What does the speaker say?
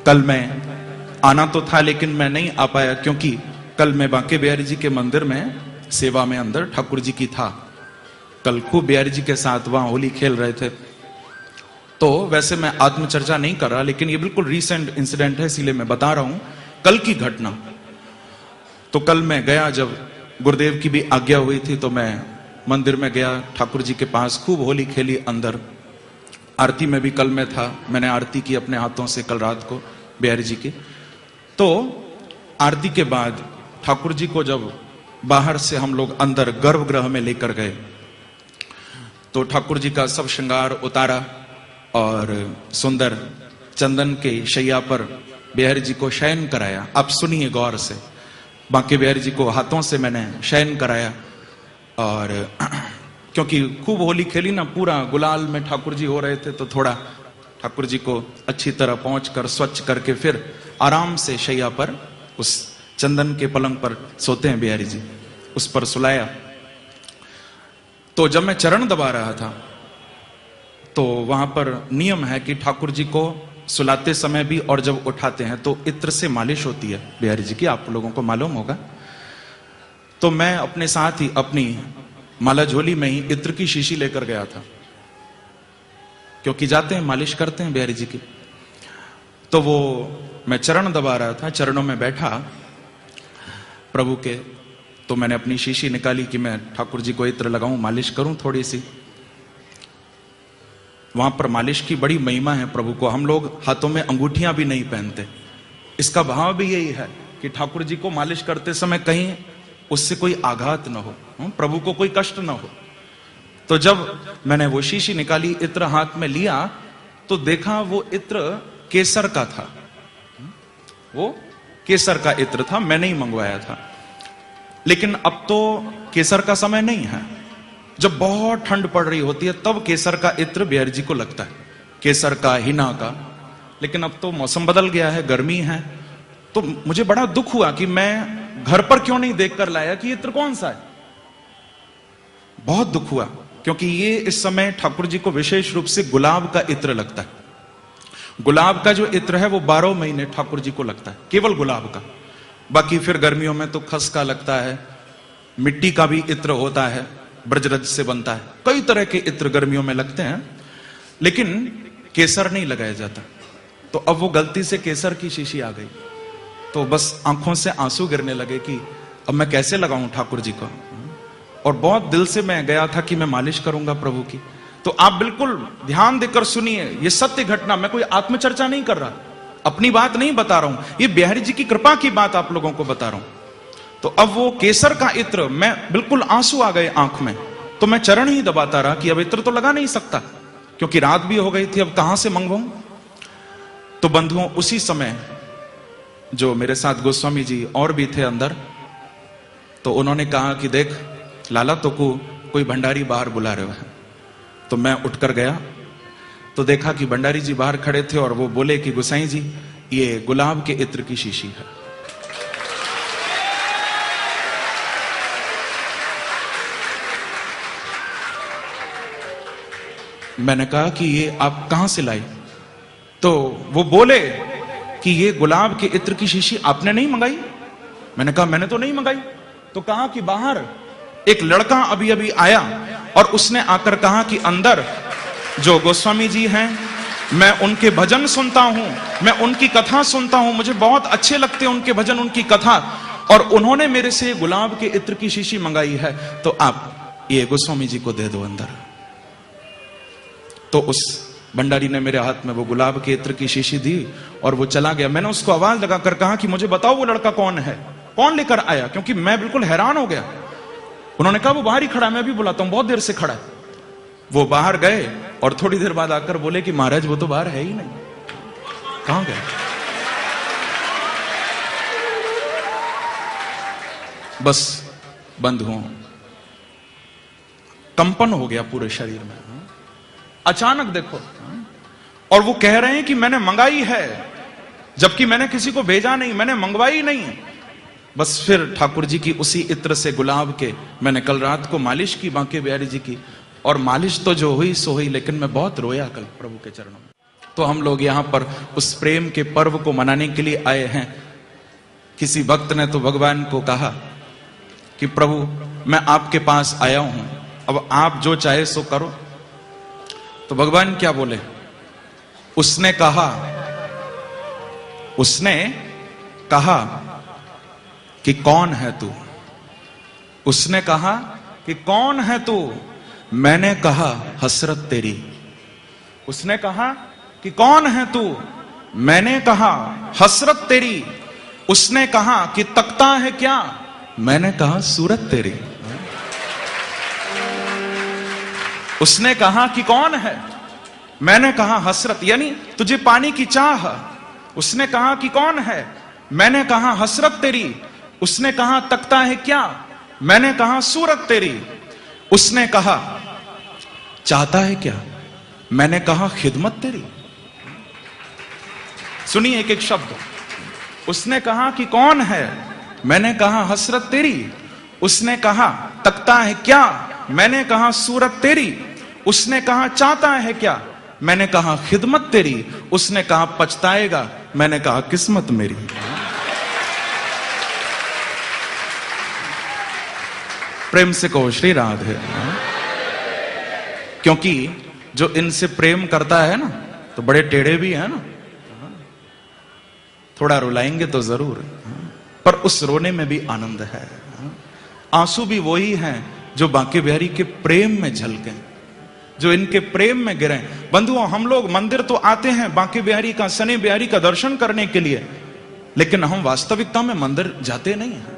कल मैं आना तो था लेकिन मैं नहीं आ पाया, क्योंकि कल मैं बांके बिहारी जी के मंदिर में सेवा में अंदर ठाकुर जी की था। कल खूब बिहारी जी के साथ वहां होली खेल रहे थे। तो वैसे मैं आत्मचर्चा नहीं कर रहा, लेकिन ये बिल्कुल रीसेंट इंसिडेंट है, इसीलिए मैं बता रहा हूं कल की घटना। तो कल मैं गया, जब गुरुदेव की भी आज्ञा हुई थी तो मैं मंदिर में गया, ठाकुर जी के पास खूब होली खेली अंदर। आरती में भी कल मैं था, मैंने आरती की अपने हाथों से कल रात को बिहारी जी की। तो आरती के बाद ठाकुर जी को जब बाहर से हम लोग अंदर गर्भगृह में लेकर गए तो ठाकुर जी का सब श्रृंगार उतारा और सुंदर चंदन के शैया पर बिहारी जी को शयन कराया। आप सुनिए गौर से, बांके बिहारी जी को हाथों से मैंने शयन कराया। और क्योंकि खूब होली खेली ना, पूरा गुलाल में ठाकुर जी हो रहे थे, तो थोड़ा ठाकुर जी को अच्छी तरह पहुंचकर स्वच्छ करके फिर आराम से शैया पर, उस चंदन के पलंग पर सोते हैं बिहारी जी, उस पर सुलाया। तो जब मैं चरण दबा रहा था तो वहां पर नियम है कि ठाकुर जी को सुलाते समय भी और जब उठाते हैं तो इत्र से मालिश होती है बिहारी जी की, आप लोगों को मालूम होगा। तो मैं अपने साथ ही अपनी माला झोली में ही इत्र की शीशी लेकर गया था, क्योंकि जाते हैं मालिश करते हैं बिहारी जी की। तो वो मैं चरण दबा रहा था, चरणों में बैठा प्रभु के, तो मैंने अपनी शीशी निकाली कि मैं ठाकुर जी को इत्र लगाऊं, मालिश करूं थोड़ी सी। वहां पर मालिश की बड़ी महिमा है प्रभु को। हम लोग हाथों में अंगूठियां भी नहीं पहनते, इसका भाव भी यही है कि ठाकुर जी को मालिश करते समय कहीं उससे कोई आघात न हो, प्रभु को कोई कष्ट न हो। तो जब मैंने वो शीशी निकाली, इत्र हाथ में लिया, तो देखा वो इत्र केसर का था, वो केसर का इत्र था, मैंने ही मंगवाया था। लेकिन अब तो केसर का समय नहीं है, जब बहुत ठंड पड़ रही होती है तब केसर का इत्र बिहारी जी को लगता है, केसर का, हिना का। लेकिन अब तो मौसम बदल गया है, गर्मी है। तो मुझे बड़ा दुख हुआ कि मैं घर पर क्यों नहीं देखकर लाया कि इत्र कौन सा है। बहुत दुख हुआ, क्योंकि ये इस समय ठाकुर जी को विशेष रूप से गुलाब का इत्र लगता है। गुलाब का जो इत्र है वो 12 महीने ठाकुर जी को लगता है, केवल गुलाब का। बाकी फिर गर्मियों में तो खस का लगता है, मिट्टी का भी इत्र होता है, ब्रजरज से बनता है, कई तरह के इत्र गर्मियों में लगते हैं, लेकिन केसर नहीं लगाया जाता। तो अब वो गलती से केसर की शीशी आ गई, तो बस आंखों से आंसू गिरने लगे कि अब मैं कैसे लगाऊं ठाकुर जी को। और बहुत दिल से मैं गया था कि मैं मालिश करूंगा प्रभु की। तो आप बिल्कुल ध्यान देकर सुनिए, ये सत्य घटना, मैं कोई आत्मचर्चा नहीं कर रहा, अपनी बात नहीं बता रहा हूं, ये बिहारी जी की कृपा की बात आप लोगों को बता रहा हूं। तो अब वो केसर का इत्र, मैं बिल्कुल आंसू आ गए आंख में, तो मैं चरण ही दबाता रहा कि अब इत्र तो लगा नहीं सकता, क्योंकि रात भी हो गई थी, अब कहां से मंगवाऊं। तो बंधुओं, उसी समय जो मेरे साथ गोस्वामी जी और भी थे अंदर, तो उन्होंने कहा कि देख लाला, तो कोई भंडारी बाहर बुला रहे हैं। तो मैं उठकर गया तो देखा कि भंडारी जी बाहर खड़े थे और वो बोले कि गोसाई जी, ये गुलाब के इत्र की शीशी है। मैंने कहा कि ये आप कहां से लाई? तो वो बोले कि ये गुलाब के इत्र की शीशी आपने नहीं मंगाई। मैंने कहा मैंने तो नहीं मंगाई। तो कहा कि बाहर एक लड़का अभी अभी आया और उसने आकर कहा कि अंदर जो गोस्वामी जी हैं, मैं उनके भजन सुनता हूं, मैं उनकी कथा सुनता हूं, मुझे बहुत अच्छे लगते हैं उनके भजन, उनकी कथा, और उन्होंने मेरे से गुलाब के इत्र की शीशी मंगाई है, तो आप ये गोस्वामी जी को दे दो अंदर। तो उस भंडारी ने मेरे हाथ में वो गुलाब के इत्र की शीशी दी और वो चला गया। मैंने उसको आवाज लगाकर कहा कि मुझे बताओ वो लड़का कौन है, कौन लेकर आया, क्योंकि मैं बिल्कुल हैरान हो गया। उन्होंने कहा वो बाहर ही खड़ा है, मैं भी बुलाता हूं, बहुत देर से खड़ा है। वो बाहर गए और थोड़ी देर बाद आकर बोले कि महाराज वो तो बाहर है ही नहीं, कहां गए? बस बंधुओं, कंपन हो गया पूरे शरीर में अचानक, देखो। और वो कह रहे हैं कि मैंने मंगाई है, जबकि मैंने किसी को भेजा नहीं, मैंने मंगवाई नहीं। बस फिर ठाकुर जी की उसी इत्र से गुलाब के मैंने कल रात को मालिश की बांके बिहारी जी की, और मालिश तो जो हुई सो हुई, लेकिन मैं बहुत रोया कल प्रभु के चरणों में। तो हम लोग यहां पर उस प्रेम के पर्व को मनाने के लिए आए हैं। किसी भक्त ने तो भगवान को कहा कि प्रभु मैं आपके पास आया हूं, अब आप जो चाहे सो करो। तो भगवान क्या बोले? उसने कहा कि कौन है तू? उसने कहा कि कौन है तू? मैंने कहा हसरत तेरी। उसने कहा कि कौन है तू? मैंने कहा हसरत तेरी। उसने कहा कि तकता है क्या? मैंने कहा सूरत तेरी। उसने कहा कि कौन है? मैंने कहा हसरत, यानी तुझे पाने की चाह। उसने कहा कि कौन है? मैंने कहा हसरत तेरी। उसने कहा तकता है क्या? मैंने कहा सूरत तेरी। उसने कहा चाहता है क्या? मैंने कहा खिदमत तेरी। सुनिए एक एक शब्द। उसने कहा कि कौन है? मैंने कहा हसरत तेरी। उसने कहा तकता है क्या? मैंने कहा सूरत तेरी। उसने कहा चाहता है क्या? मैंने कहा खिदमत तेरी। उसने कहा पछताएगा। मैंने कहा किस्मत मेरी। प्रेम से कहो श्री राधे। क्योंकि जो इनसे प्रेम करता है ना तो बड़े टेढ़े भी है ना, थोड़ा रुलाएंगे तो जरूर, पर उस रोने में भी आनंद है। आंसू भी वही हैं जो बांके बिहारी के प्रेम में झलके, जो इनके प्रेम में गिरे। बंधुओं, हम लोग मंदिर तो आते हैं बांके बिहारी का, सने बिहारी का दर्शन करने के लिए, लेकिन हम वास्तविकता में मंदिर जाते नहीं हैं।